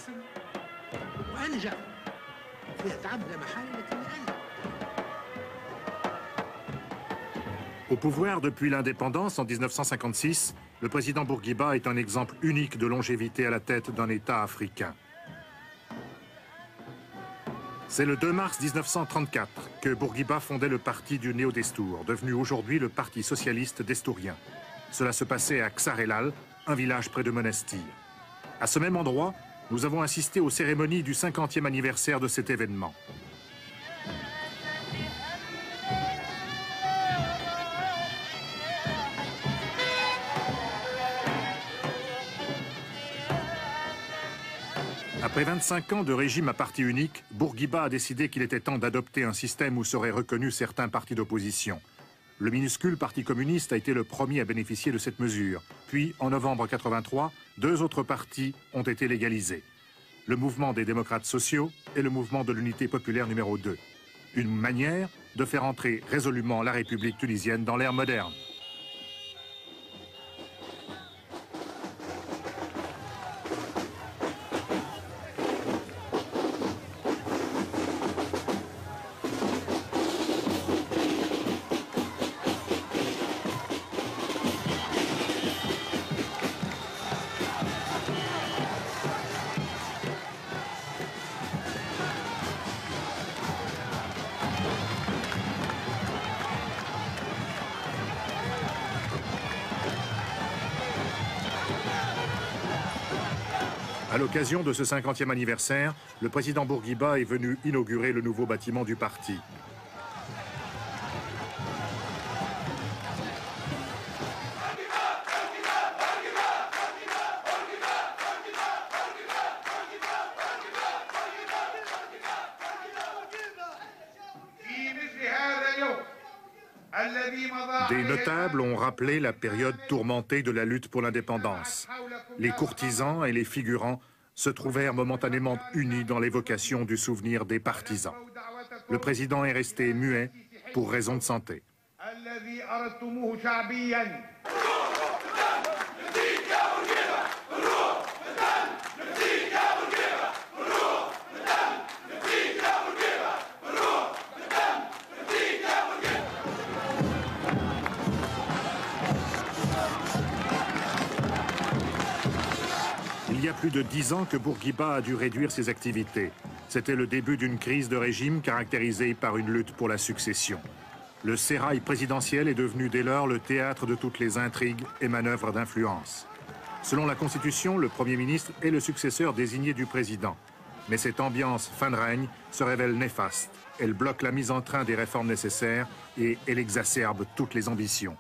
أحسن وأنجح فيها تعب لا محالة لكن أقل. Au pouvoir depuis l'indépendance en 1956, le président Bourguiba est un exemple unique de longévité à la tête d'un État africain. C'est le 2 mars 1934 que Bourguiba fondait le parti du Néo-Destour, devenu aujourd'hui le Parti socialiste destourien. Cela se passait à Ksarelal, un village près de Monastir. À ce même endroit, nous avons assisté aux cérémonies du 50e anniversaire de cet événement. Après 25 ans de régime à parti unique, Bourguiba a décidé qu'il était temps d'adopter un système où seraient reconnus certains partis d'opposition. Le minuscule Parti communiste a été le premier à bénéficier de cette mesure. Puis, en novembre 1983, 2 autres partis ont été légalisés. Le mouvement des démocrates sociaux et le mouvement de l'unité populaire numéro 2. Une manière de faire entrer résolument la République tunisienne dans l'ère moderne. À l'occasion de ce 50e anniversaire, le président Bourguiba est venu inaugurer le nouveau bâtiment du parti. Des notables ont rappelé la période tourmentée de la lutte pour l'indépendance. Les courtisans et les figurants se trouvèrent momentanément unis dans l'évocation du souvenir des partisans. Le président est resté muet pour raison de santé. Il y a plus de 10 ans que Bourguiba a dû réduire ses activités. C'était le début d'une crise de régime caractérisée par une lutte pour la succession. Le sérail présidentiel est devenu dès lors le théâtre de toutes les intrigues et manœuvres d'influence. Selon la Constitution, le Premier ministre est le successeur désigné du président. Mais cette ambiance fin de règne se révèle néfaste. Elle bloque la mise en train des réformes nécessaires et elle exacerbe toutes les ambitions.